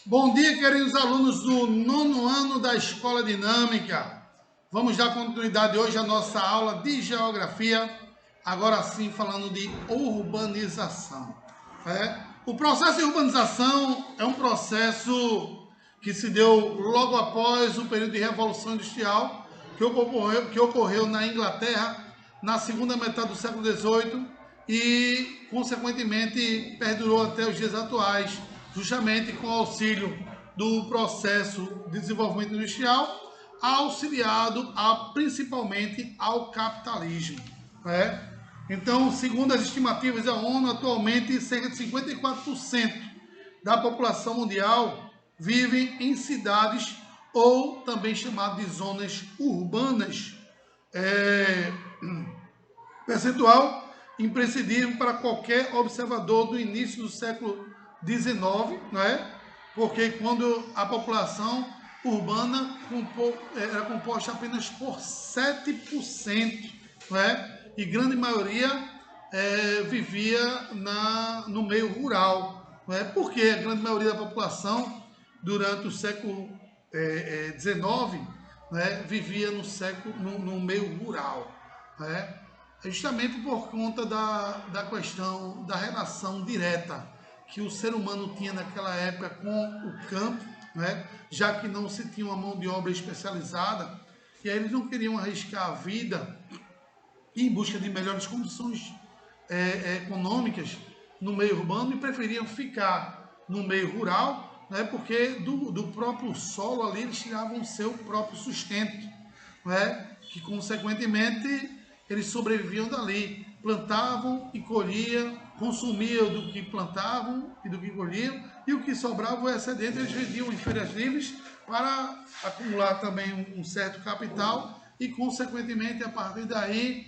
Bom dia, queridos alunos do 9º ano da Escola Dinâmica. Vamos dar continuidade hoje à nossa aula de Geografia, agora sim falando de urbanização. O processo de urbanização é um processo que se deu logo após o período de Revolução Industrial, que ocorreu na Inglaterra na segunda metade do século XVIII e, consequentemente, perdurou até os dias atuais, justamente com o auxílio do processo de desenvolvimento industrial, auxiliado principalmente ao capitalismo. Então, segundo as estimativas da ONU, atualmente cerca de 54% da população mundial vive em cidades ou também chamado de zonas urbanas. Percentual imprescindível para qualquer observador do início do século XIX, porque quando a população urbana era composta apenas por 7%, e grande maioria vivia no meio rural. Por que a grande maioria da população durante o século XIX vivia no meio rural? Justamente por conta da questão da relação direta que o ser humano tinha naquela época com o campo, já que não se tinha uma mão de obra especializada, e aí eles não queriam arriscar a vida em busca de melhores condições econômicas no meio urbano e preferiam ficar no meio rural, porque do próprio solo ali eles tiravam o seu próprio sustento, que consequentemente eles sobreviviam dali, plantavam e colhiam, consumiam do que plantavam e do que colhiam, e o que sobrava, o excedente, eles vendiam em feiras livres para acumular também um certo capital e, consequentemente, a partir daí,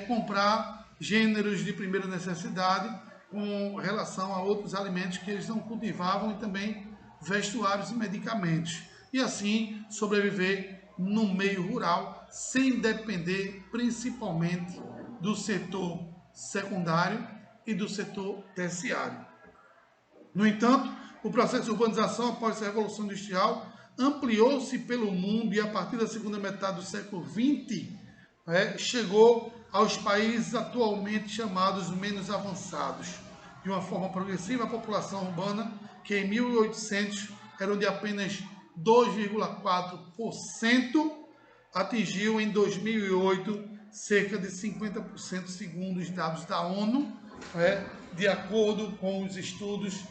comprar gêneros de primeira necessidade com relação a outros alimentos que eles não cultivavam e também vestuários e medicamentos. E assim sobreviver no meio rural, sem depender principalmente do setor secundário e do setor terciário. No entanto, o processo de urbanização após a Revolução Industrial ampliou-se pelo mundo e a partir da segunda metade do século XX chegou aos países atualmente chamados menos avançados. De uma forma progressiva, a população urbana, que em 1800 era de apenas 2,4%, atingiu em 2008 cerca de 50%, segundo os dados da ONU. De acordo com os estudos,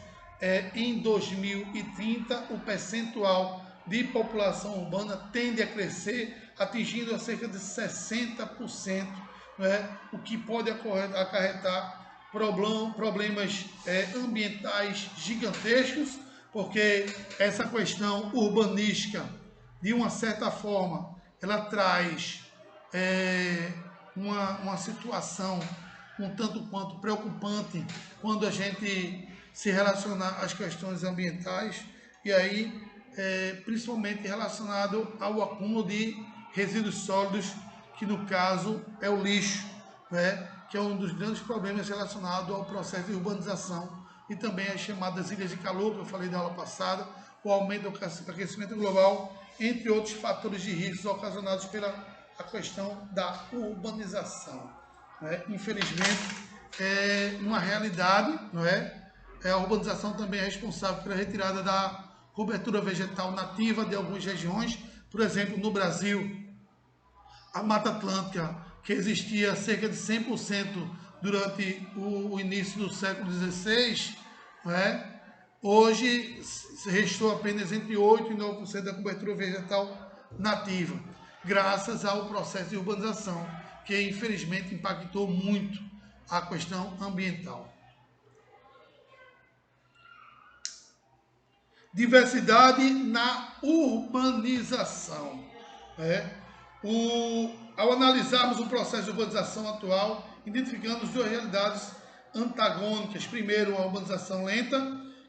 em 2030 o percentual de população urbana tende a crescer, atingindo a cerca de 60%, o que pode acarretar problemas ambientais gigantescos, porque essa questão urbanística, de uma certa forma, ela traz uma situação um tanto quanto preocupante quando a gente se relacionar às questões ambientais, e aí principalmente relacionado ao acúmulo de resíduos sólidos, que no caso é o lixo, que é um dos grandes problemas relacionados ao processo de urbanização, e também as chamadas ilhas de calor, que eu falei na aula passada, o aumento do aquecimento global, entre outros fatores de riscos ocasionados pela questão da urbanização. Infelizmente, é uma realidade, a urbanização também é responsável pela retirada da cobertura vegetal nativa de algumas regiões. Por exemplo, no Brasil, a Mata Atlântica, que existia cerca de 100% durante o início do século XVI, hoje restou apenas entre 8% e 9% da cobertura vegetal nativa, graças ao processo de urbanização, que infelizmente impactou muito a questão ambiental. Diversidade na urbanização. Ao analisarmos o processo de urbanização atual, identificamos duas realidades antagônicas. Primeiro, a urbanização lenta,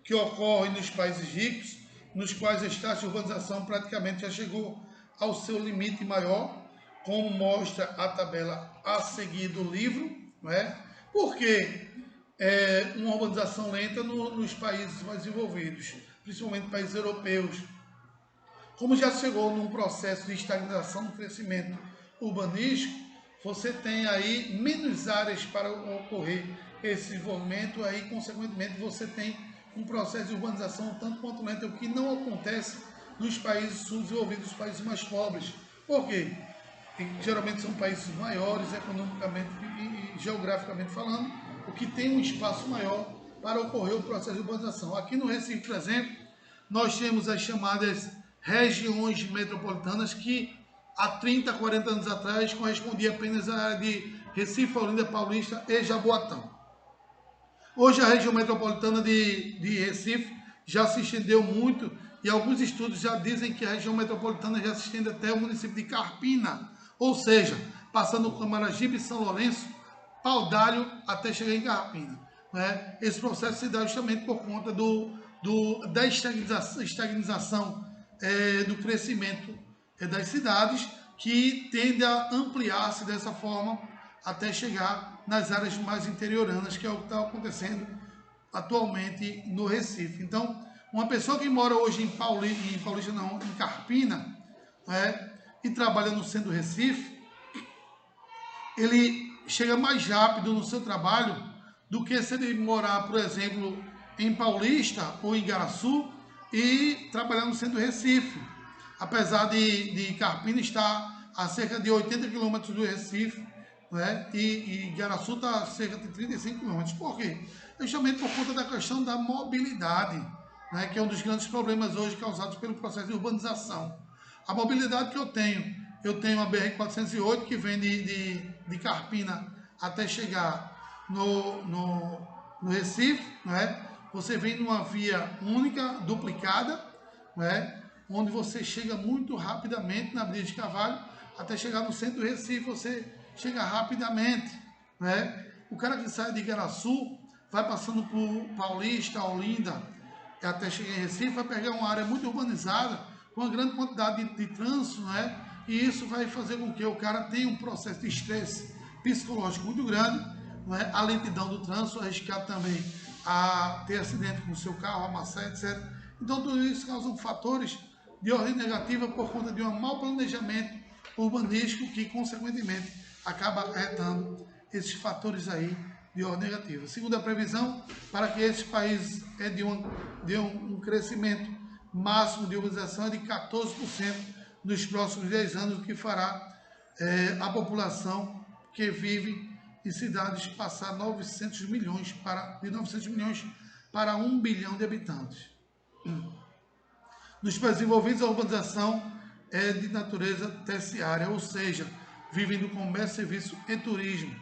que ocorre nos países ricos, nos quais a taxa de urbanização praticamente já chegou ao seu limite maior, como mostra a tabela a seguir do livro. Por que uma urbanização lenta nos países mais desenvolvidos? principalmente países europeus, como já chegou num processo de estagnação no crescimento urbanístico, você tem aí menos áreas para ocorrer esse desenvolvimento, aí consequentemente você tem um processo de urbanização tanto quanto lento, o que não acontece nos países subdesenvolvidos, nos países mais pobres. Por quê? Que geralmente são países maiores economicamente e geograficamente falando, o que tem um espaço maior para ocorrer o processo de urbanização. Aqui no Recife, por exemplo, nós temos as chamadas regiões metropolitanas que há 30, 40 anos atrás correspondia apenas à área de Recife, Olinda, Paulista e Jaboatão. Hoje a região metropolitana de Recife já se estendeu muito e alguns estudos já dizem que a região metropolitana já se estende até o município de Carpina, ou seja, passando por Camaragibe, São Lourenço, Paudalho até chegar em Carpina. Né? Esse processo se dá justamente por conta da estagnização do crescimento das cidades, que tende a ampliar-se dessa forma até chegar nas áreas mais interioranas, que é o que está acontecendo atualmente no Recife. Então, uma pessoa que mora hoje em Carpina, né, e trabalha no centro do Recife, ele chega mais rápido no seu trabalho do que se ele morar, por exemplo, em Paulista ou em Igaraçu e trabalhar no centro do Recife. Apesar de Carpina estar a cerca de 80 quilômetros do Recife, né? E Igaraçu está a cerca de 35 quilômetros. Por quê? Justamente por conta da questão da mobilidade, né? Que é um dos grandes problemas hoje causados pelo processo de urbanização. A mobilidade que eu tenho a BR-408 que vem de Carpina até chegar no Recife, né? Você vem numa via única, duplicada, né? Onde você chega muito rapidamente na Avenida de Carvalho, até chegar no centro do Recife, você chega rapidamente, né? O cara que sai de Igaraçu, vai passando por Paulista, Olinda, até chegar em Recife, vai pegar uma área muito urbanizada, com uma grande quantidade de trânsito, né? E isso vai fazer com que o cara tenha um processo de estresse psicológico muito grande, né? A lentidão do trânsito, arriscar também a ter acidente com o seu carro, amassar, etc. Então, tudo isso causa fatores de ordem negativa por conta de um mau planejamento urbanístico que, consequentemente, acaba acarretando esses fatores aí de ordem negativa. Segundo a previsão, para que esses países de um crescimento máximo de urbanização de 14% nos próximos 10 anos, o que fará a população que vive em cidades passar de 900 milhões para 1 bilhão de habitantes. Nos países desenvolvidos, a urbanização é de natureza terciária, ou seja, vivem do comércio, serviço e turismo,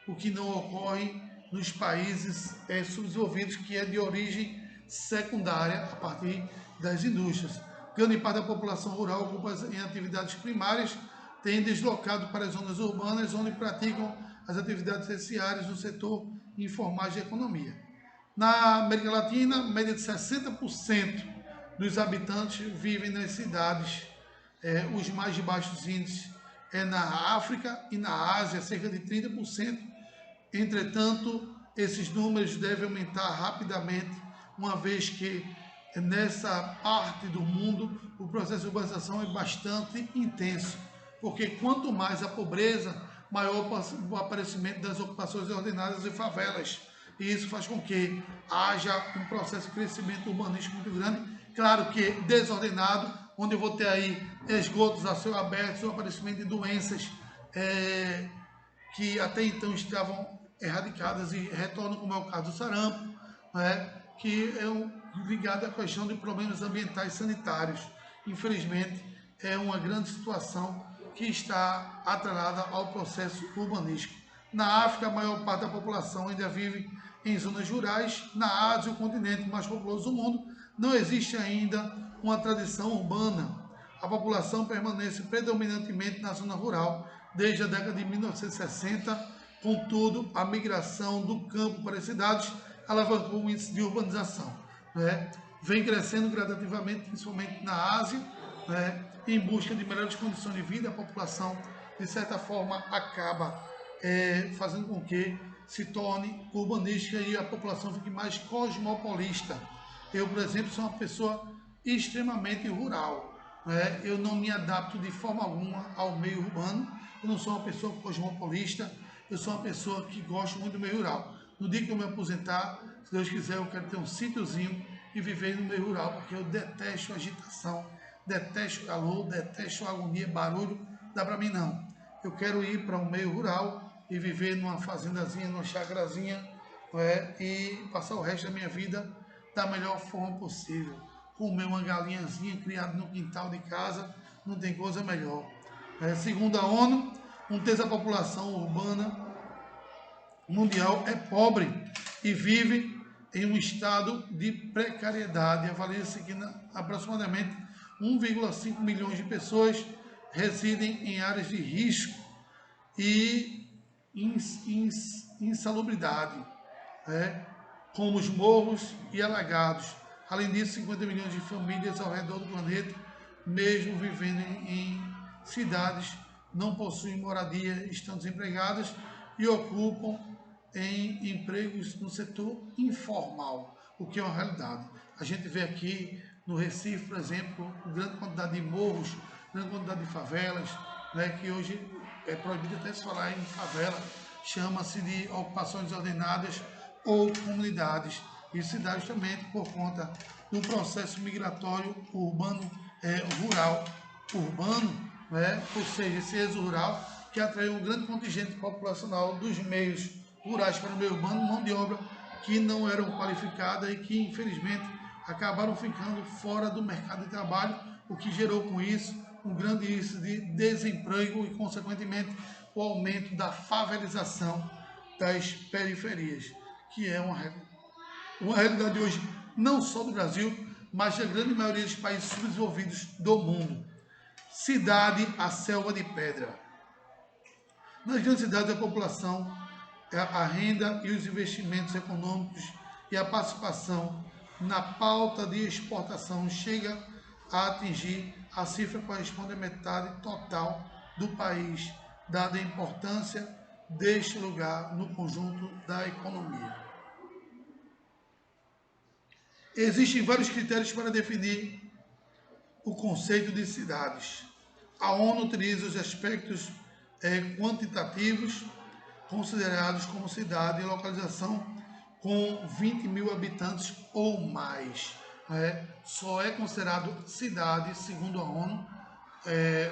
o que não ocorre nos países subdesenvolvidos, que é de origem secundária, a partir das indústrias. Grande parte da população rural ocupa em atividades primárias, tem deslocado para as zonas urbanas, onde praticam as atividades terciárias no setor informal de economia. Na América Latina, média de 60% dos habitantes vivem nas cidades, os mais baixos índices na África e na Ásia, cerca de 30%. Entretanto, esses números devem aumentar rapidamente, uma vez que nessa parte do mundo o processo de urbanização é bastante intenso, porque quanto mais a pobreza, maior o aparecimento das ocupações ordenadas e favelas. E isso faz com que haja um processo de crescimento urbanístico muito grande, claro que desordenado, onde eu vou ter aí esgotos a céu aberto, o aparecimento de doenças que até então estavam erradicadas e retornam, como é o caso do sarampo, né, que é ligado à questão de problemas ambientais e sanitários. Infelizmente, é uma grande situação que está atrelada ao processo urbanístico. Na África, a maior parte da população ainda vive em zonas rurais. Na Ásia, o continente mais populoso do mundo, não existe ainda uma tradição urbana. A população permanece predominantemente na zona rural desde a década de 1960. Contudo, a migração do campo para as cidades alavancou o índice de urbanização, né? Vem crescendo gradativamente, principalmente na Ásia, né? Em busca de melhores condições de vida. A população, de certa forma, acaba fazendo com que se torne urbanística e a população fique mais cosmopolista. Eu, por exemplo, sou uma pessoa extremamente rural, né? Eu não me adapto de forma alguma ao meio urbano. Eu não sou uma pessoa cosmopolista, eu sou uma pessoa que gosta muito do meio rural. No dia que eu me aposentar, se Deus quiser, eu quero ter um sítiozinho e viver no meio rural, porque eu detesto agitação, detesto calor, detesto agonia, barulho, dá para mim não. Eu quero ir para um meio rural e viver numa fazendazinha, numa chacrazinha, e passar o resto da minha vida da melhor forma possível. Comer uma galinhazinha criada no quintal de casa, não tem coisa melhor. Segundo a ONU, um terço da população urbana mundial é pobre e vive em um estado de precariedade. Avalia-se que aproximadamente 1,5 milhões de pessoas residem em áreas de risco e insalubridade, né, como os morros e alagados. Além disso, 50 milhões de famílias ao redor do planeta, mesmo vivendo em cidades, não possuem moradia, estão desempregadas e ocupam em empregos no setor informal, o que é uma realidade. A gente vê aqui no Recife, por exemplo, grande quantidade de morros, grande quantidade de favelas, né, que hoje é proibido até se falar em favela, chama-se de ocupações desordenadas ou comunidades e cidades também por conta do processo migratório rural, urbano, né, ou seja, esse êxodo rural que atraiu um grande contingente populacional dos meios rurais para o meio urbano, mão de obra que não eram qualificada e que infelizmente acabaram ficando fora do mercado de trabalho, o que gerou com isso um grande índice de desemprego e, consequentemente, o aumento da favelização das periferias, que é uma realidade hoje não só do Brasil, mas da grande maioria dos países subdesenvolvidos do mundo. Cidade, a selva de pedra. Nas grandes cidades, a população, a renda e os investimentos econômicos e a participação na pauta de exportação chega a atingir a cifra que corresponde à metade total do país, dada a importância deste lugar no conjunto da economia. Existem vários critérios para definir o conceito de cidades. A ONU utiliza os aspectos quantitativos considerados como cidade e localização com 20 mil habitantes ou mais. Só é considerado cidade, segundo a ONU,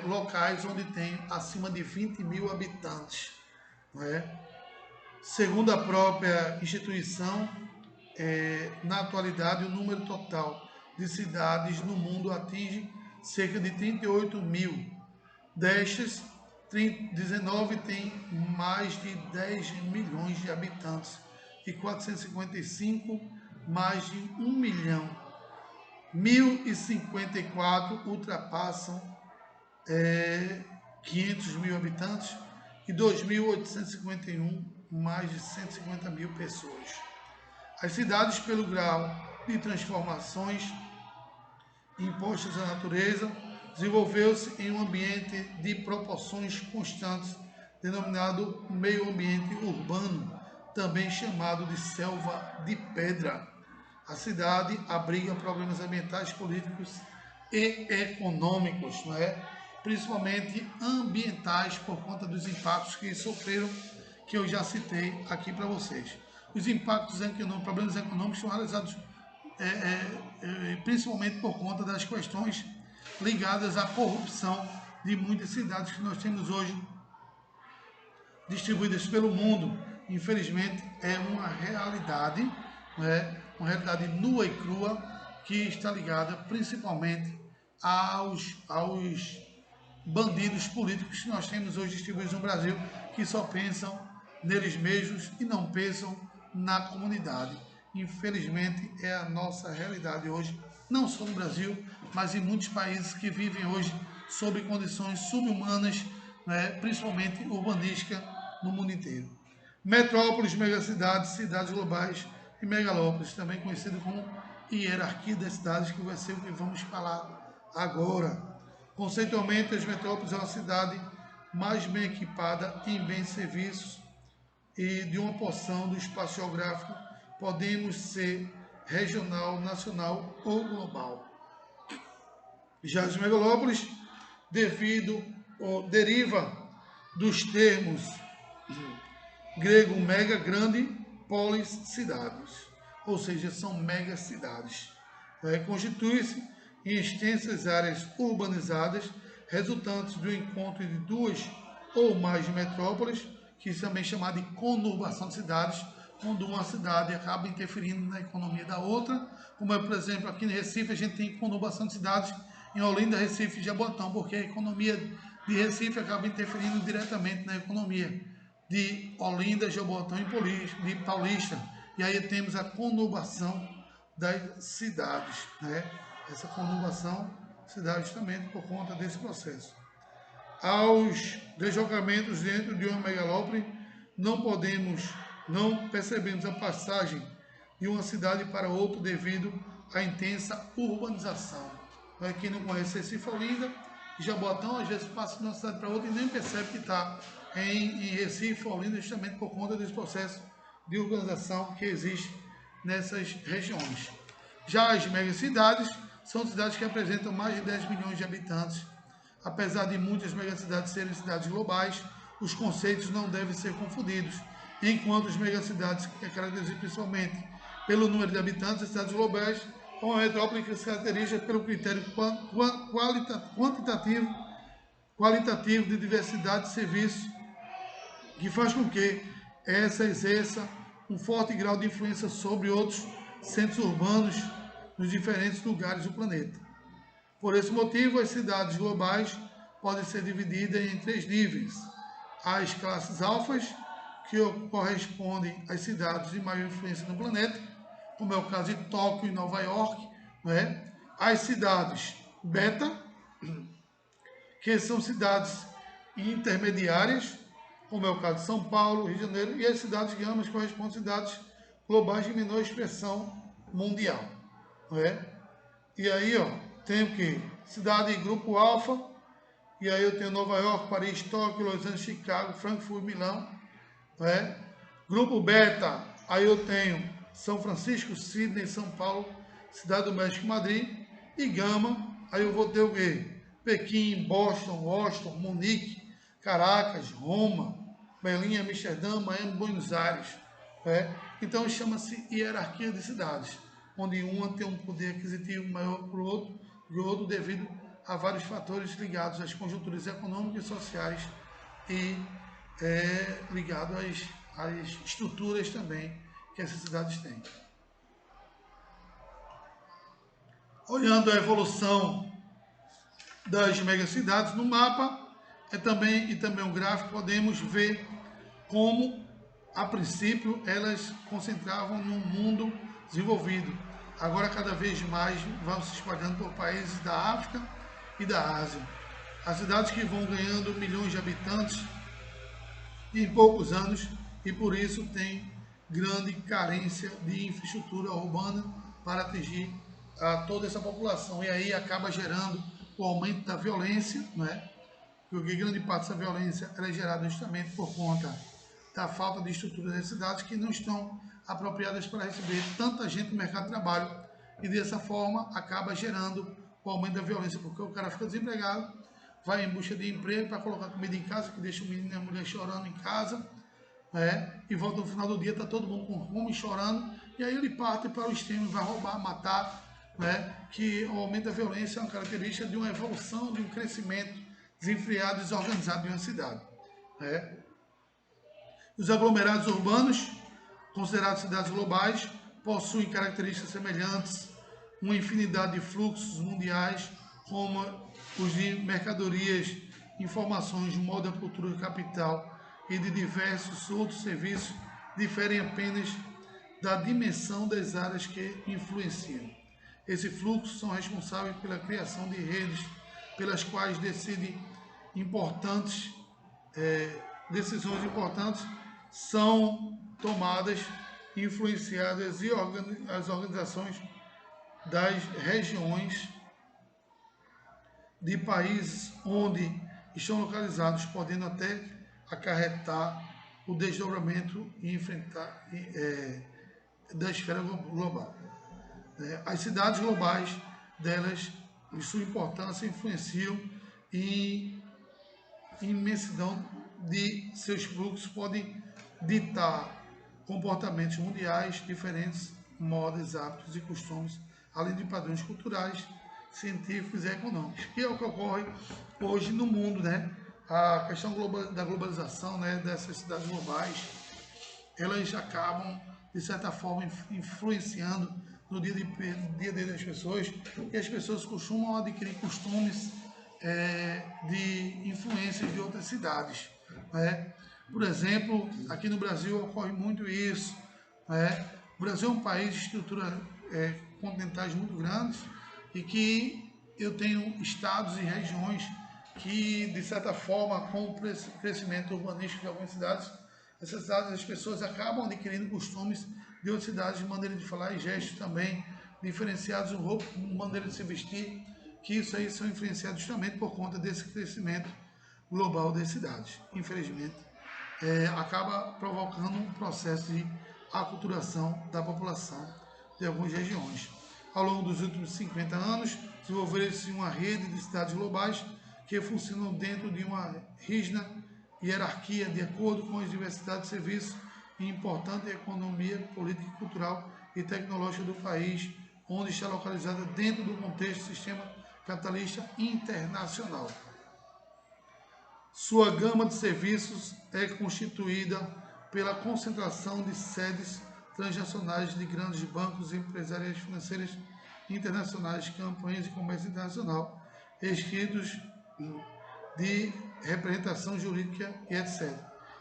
locais onde tem acima de 20 mil habitantes. Segundo a própria instituição, na atualidade, o número total de cidades no mundo atinge cerca de 38 mil. Destas, 19 têm mais de 10 milhões de habitantes e 455 mais de 1 milhão. 1.054 ultrapassam 500 mil habitantes e 2.851 mais de 150 mil pessoas. As cidades, pelo grau de transformações impostas à natureza, desenvolveu-se em um ambiente de proporções constantes, denominado meio ambiente urbano, também chamado de selva de pedra. A cidade abriga problemas ambientais, políticos e econômicos, principalmente ambientais, por conta dos impactos que sofreram, que eu já citei aqui para vocês. Os impactos econômicos, problemas econômicos são realizados principalmente por conta das questões ligadas à corrupção de muitas cidades que nós temos hoje distribuídas pelo mundo. Infelizmente, é uma realidade, uma realidade nua e crua, que está ligada principalmente aos bandidos políticos que nós temos hoje distribuídos no Brasil, que só pensam neles mesmos e não pensam na comunidade. Infelizmente, é a nossa realidade hoje, não só no Brasil, mas em muitos países que vivem hoje sob condições subhumanas, principalmente urbanísticas, no mundo inteiro. Metrópoles, megacidades, cidades globais e megalópolis, também conhecido como hierarquia das cidades, que vai ser o que vamos falar agora. Conceitualmente, as metrópoles é uma cidade mais bem equipada em bens e serviços e de uma porção do espaço geográfico podemos ser regional, nacional ou global. Já as megalópolis, devido ou deriva dos termos grego mega, grande, polis, cidades, ou seja, são megacidades. Constitui-se em extensas áreas urbanizadas, resultantes do encontro de duas ou mais metrópoles, que é também chamado de conurbação de cidades, quando uma cidade acaba interferindo na economia da outra, como é, por exemplo, aqui no Recife a gente tem conurbação de cidades em Olinda, Recife e Jaboatão, porque a economia de Recife acaba interferindo diretamente na economia de Olinda, Jaboatão e de Paulista. E aí temos a conurbação das cidades, né? Essa conurbação se dá justamente por conta desse processo. Aos deslocamentos dentro de uma megalópole, não percebemos a passagem de uma cidade para outra devido à intensa urbanização. Quem não conhece Recife, Olinda e Jaboatão, às vezes passa de uma cidade para outra e nem percebe que está em Recife, Olinda, justamente por conta desse processo de urbanização que existe nessas regiões. Já as megacidades são cidades que apresentam mais de 10 milhões de habitantes. Apesar de muitas megacidades serem cidades globais, os conceitos não devem ser confundidos. Enquanto as megacidades que caracterizam principalmente pelo número de habitantes, as cidades globais uma metrópole que se caracteriza pelo critério qualitativo de diversidade de serviços, que faz com que essa exerça um forte grau de influência sobre outros centros urbanos nos diferentes lugares do planeta. Por esse motivo, as cidades globais podem ser divididas em 3 níveis. As classes alfas, que correspondem às cidades de maior influência no planeta, como é o caso de Tóquio e Nova York, né? As cidades beta, que são cidades intermediárias, como é o caso de São Paulo, Rio de Janeiro, e as cidades gamas correspondem a cidades globais de menor expressão mundial. Não é? E aí, ó, tenho que cidade grupo alfa, e aí eu tenho Nova York, Paris, Tóquio, Los Angeles, Chicago, Frankfurt, Milão. Não é? Grupo beta, aí eu tenho São Francisco, Sydney, São Paulo, Cidade do México, Madrid. E gama, aí eu vou ter o quê? Pequim, Boston, Washington, Munique, Caracas, Roma, Berlim, Amsterdã, Miami, Buenos Aires. Né? Então chama-se hierarquia de cidades, onde uma tem um poder aquisitivo maior que o outro devido a vários fatores ligados às conjunturas econômicas e sociais e ligado às estruturas também que essas cidades têm. Olhando a evolução das megacidades no mapa e também um gráfico, podemos ver como, a princípio, elas concentravam no mundo desenvolvido. Agora, cada vez mais, vão se espalhando por países da África e da Ásia. As cidades que vão ganhando milhões de habitantes em poucos anos e, por isso, tem grande carência de infraestrutura urbana para atingir a toda essa população. E aí acaba gerando o aumento da violência, né? Porque grande parte dessa violência é gerada justamente por conta da falta de estrutura das cidades que não estão apropriadas para receber tanta gente no mercado de trabalho. E dessa forma acaba gerando o aumento da violência, porque o cara fica desempregado, vai em busca de emprego para colocar comida em casa, que deixa o menino e a mulher chorando em casa, né? E volta no final do dia, está todo mundo com fome, chorando, e aí ele parte para o extremo, vai roubar, matar, né? Que o aumento da violência é uma característica de uma evolução, de um crescimento desenfreado e desorganizado de uma cidade. Né? Os aglomerados urbanos, considerados cidades globais, possuem características semelhantes, uma infinidade de fluxos mundiais, como os de mercadorias, informações, moda, cultura, capital e de diversos outros serviços, diferem apenas da dimensão das áreas que influenciam. Esses fluxos são responsáveis pela criação de redes pelas quais decisões importantes são tomadas, influenciadas e as organizações das regiões de países onde estão localizados, podendo até acarretar o desdobramento e enfrentar da esfera global. As cidades globais delas, em sua importância, influenciam e imensidão de seus fluxos podem ditar comportamentos mundiais diferentes, modas, hábitos e costumes, além de padrões culturais, científicos e econômicos, que é o que ocorre hoje no mundo, né? A questão da globalização, né, dessas cidades globais, elas acabam, de certa forma, influenciando no dia a dia das pessoas, e as pessoas costumam adquirir costumes de influências de outras cidades, né? Por exemplo, aqui no Brasil ocorre muito isso, né? O Brasil é um país de estrutura continentais muito grandes e que eu tenho estados e regiões que, de certa forma, com o crescimento urbanístico de algumas cidades, essas cidades, as pessoas acabam adquirindo costumes de outras cidades, de maneira de falar e gestos também diferenciados, roupa, maneira de se vestir, que isso aí são influenciados justamente por conta desse crescimento global das cidades. Infelizmente, acaba provocando um processo de aculturação da população de algumas regiões. Ao longo dos últimos 50 anos, desenvolveu-se uma rede de cidades globais que funcionam dentro de uma rígida hierarquia de acordo com as diversidades de serviços e importante economia, política, cultural e tecnológica do país, onde está localizada dentro do contexto do sistema capitalista internacional. Sua gama de serviços é constituída pela concentração de sedes transnacionais de grandes bancos e empresariais financeiras internacionais, campanhas de comércio internacional, escritos de representação jurídica e etc.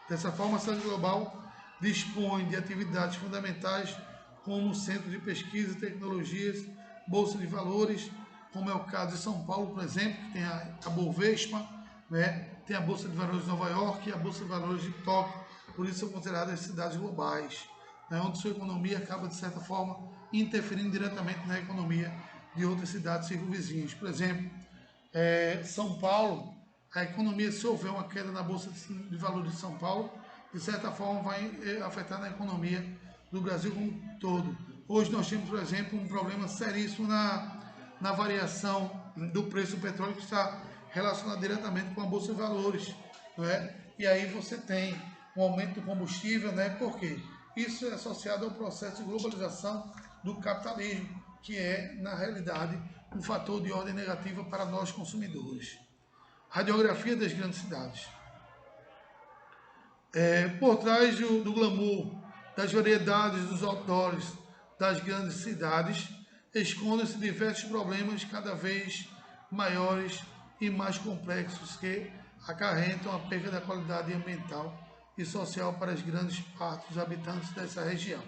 Dessa forma, a cidade global dispõe de atividades fundamentais como centro de pesquisa e tecnologias, bolsa de valores, como é o caso de São Paulo, por exemplo, que tem a Bovespa, né? Tem a Bolsa de Valores de Nova York e a Bolsa de Valores de Tóquio, por isso são consideradas cidades globais, né? Onde sua economia acaba, de certa forma, interferindo diretamente na economia de outras cidades circunvizinhas. Por exemplo, São Paulo, a economia, se houver uma queda na Bolsa de Valores de São Paulo, de certa forma vai afetar na economia do Brasil como um todo. Hoje nós temos, por exemplo, um problema seríssimo na variação do preço do petróleo, que está relacionado diretamente com a Bolsa de Valores, não é? E aí você tem um aumento do combustível, né? Por quê? Isso é associado ao processo de globalização do capitalismo, que é, na realidade, um fator de ordem negativa para nós consumidores. Radiografia das grandes cidades. Por trás do glamour, das variedades dos outdoors das grandes cidades, escondem-se diversos problemas cada vez maiores e mais complexos que acarretam a perda da qualidade ambiental e social para as grandes partes dos habitantes dessa região.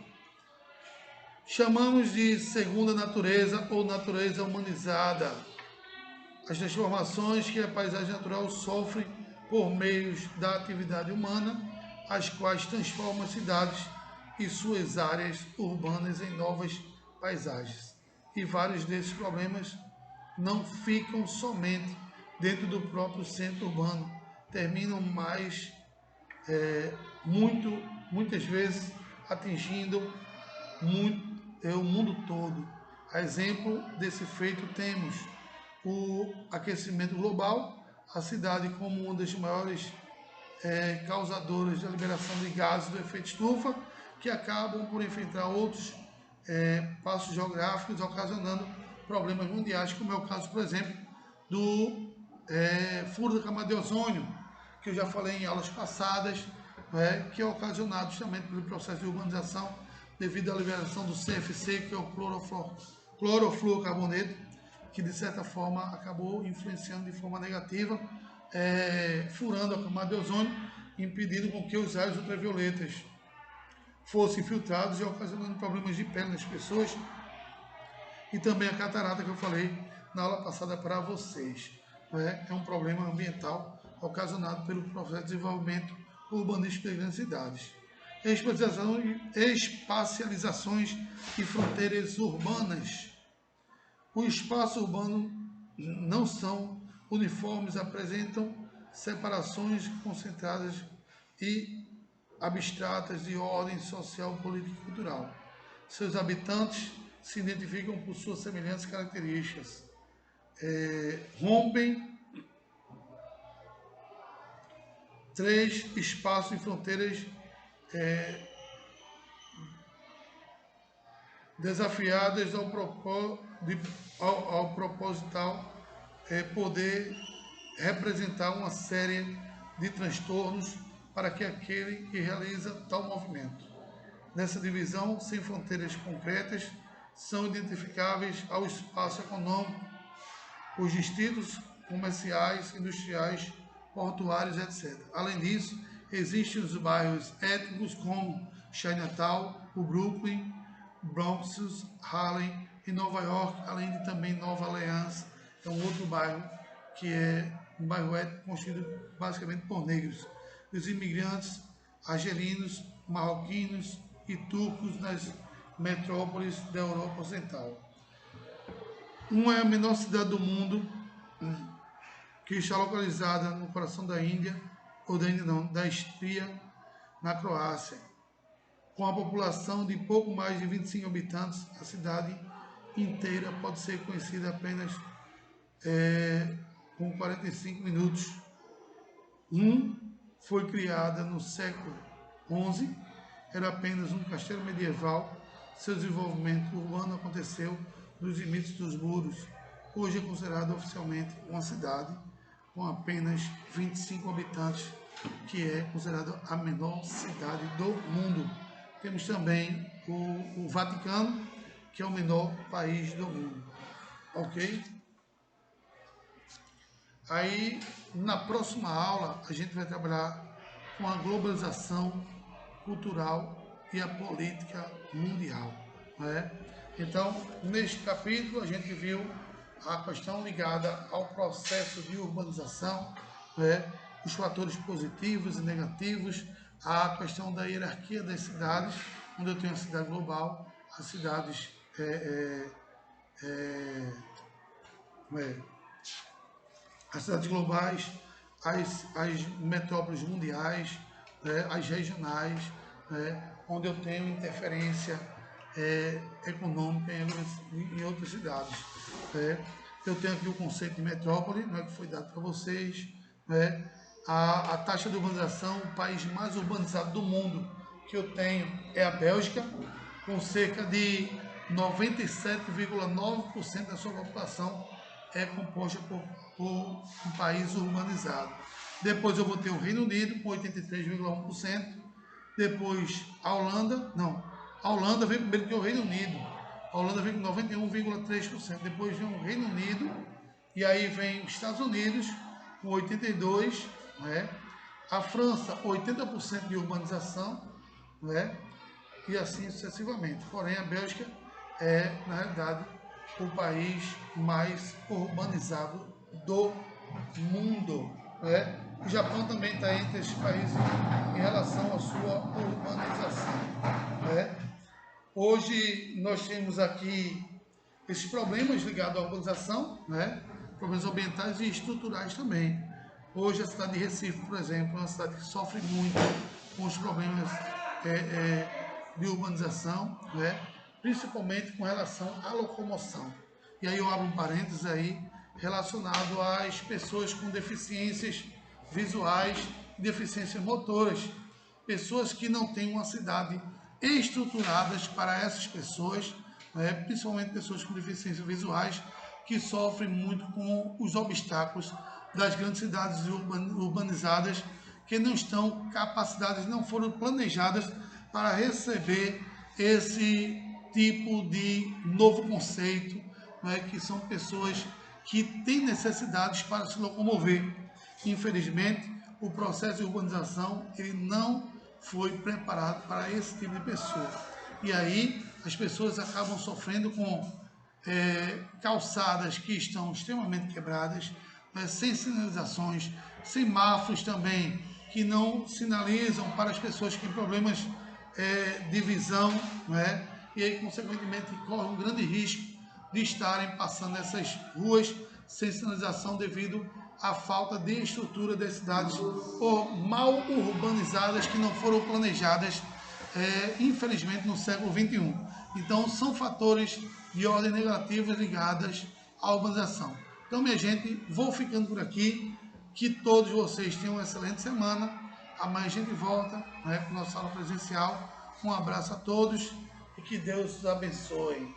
Chamamos de segunda natureza ou natureza humanizada as transformações que a paisagem natural sofre por meio da atividade humana, as quais transformam as cidades e suas áreas urbanas em novas paisagens. E vários desses problemas não ficam somente dentro do próprio centro urbano, terminam muitas vezes atingindo o mundo todo. A exemplo desse feito temos o aquecimento global, a cidade como uma das maiores causadoras da liberação de gases do efeito estufa, que acabam por enfrentar outros passos geográficos, ocasionando problemas mundiais, como é o caso, por exemplo, do furo da camada de ozônio, que eu já falei em aulas passadas, que é ocasionado justamente pelo processo de urbanização, devido à liberação do CFC, que é o clorofluorcarboneto, que de certa forma acabou influenciando de forma negativa, furando a camada de ozônio, impedindo com que os raios ultravioletas fossem filtrados e ocasionando problemas de pele nas pessoas, e também a catarata que eu falei na aula passada para vocês. É um problema ambiental ocasionado pelo processo de desenvolvimento urbanístico das grandes cidades. Espacializações e fronteiras urbanas. O espaço urbano não são uniformes, apresentam separações concentradas e abstratas de ordem social, política e cultural. Seus habitantes se identificam por suas semelhantes características. Rompem 3 espaços e fronteiras desafiadas ao proposital poder representar uma série de transtornos para que aquele que realiza tal movimento. Nessa divisão, sem fronteiras concretas, são identificáveis ao espaço econômico, os distritos comerciais, industriais, portuários, etc. Além disso, existem os bairros étnicos como Chinatown, o Brooklyn, Bronx, Harlem e Nova York, além de também Nova Orleans, é um outro bairro que é um bairro étnico constituído basicamente por negros. Os imigrantes argelinos, marroquinos e turcos nas metrópoles da Europa Ocidental. Uma é a menor cidade do mundo, que está localizada no coração da Índia, ou da Índia não, da Istria, na Croácia. Com a população de pouco mais de 25 habitantes, a cidade inteira pode ser conhecida apenas com 45 minutos. Foi criada no século XI, era apenas um castelo medieval. Seu desenvolvimento urbano aconteceu nos limites dos muros. Hoje é considerada oficialmente uma cidade com apenas 25 habitantes, que é considerada a menor cidade do mundo. Temos também o Vaticano, que é o menor país do mundo. Ok? Aí, na próxima aula, a gente vai trabalhar com a globalização cultural e a política mundial. Né? Então, neste capítulo, a gente viu a questão ligada ao processo de urbanização, né? Os fatores positivos e negativos, a questão da hierarquia das cidades, onde eu tenho a cidade global, as cidades as cidades globais, as metrópoles mundiais, né, as regionais, né, onde eu tenho interferência econômica em outras cidades. Eu tenho aqui o conceito de metrópole, né, que foi dado para vocês. Né, a taxa de urbanização, o país mais urbanizado do mundo que eu tenho é a Bélgica, com cerca de 97,9% da sua população é composta por um país urbanizado. Depois eu vou ter o Reino Unido com 83,1%. Depois a Holanda vem primeiro que o Reino Unido. A Holanda vem com 91,3%. Depois vem o Reino Unido. E aí vem os Estados Unidos com 82%. Né? A França, 80% de urbanização. Né? E assim sucessivamente. Porém, a Bélgica é, na realidade, o país mais urbanizado do mundo. Né? O Japão também está entre esses países em relação à sua urbanização. Né? Hoje nós temos aqui esses problemas ligados à urbanização, né? Problemas ambientais e estruturais também. Hoje a cidade de Recife, por exemplo, é uma cidade que sofre muito com os problemas de urbanização, né? Principalmente com relação à locomoção. E aí eu abro um parênteses aí relacionado às pessoas com deficiências visuais e deficiências motoras. Pessoas que não têm uma cidade estruturadas para essas pessoas, né? Principalmente pessoas com deficiências visuais, que sofrem muito com os obstáculos das grandes cidades urbanizadas, que não estão capacitadas, não foram planejadas para receber esse tipo de novo conceito, né, que são pessoas que têm necessidades para se locomover. Infelizmente, o processo de urbanização ele não foi preparado para esse tipo de pessoa. E aí as pessoas acabam sofrendo com calçadas que estão extremamente quebradas, né, sem sinalizações, semáforos também que não sinalizam para as pessoas que têm problemas de visão, né? E aí, consequentemente, correm um grande risco de estarem passando nessas ruas sem sinalização devido à falta de estrutura das cidades ou mal urbanizadas que não foram planejadas, infelizmente, no século XXI. Então, são fatores de ordem negativa ligadas à urbanização. Então, minha gente, vou ficando por aqui. Que todos vocês tenham uma excelente semana. Amanhã a gente volta, né, com a nossa aula presencial. Um abraço a todos e que Deus os abençoe.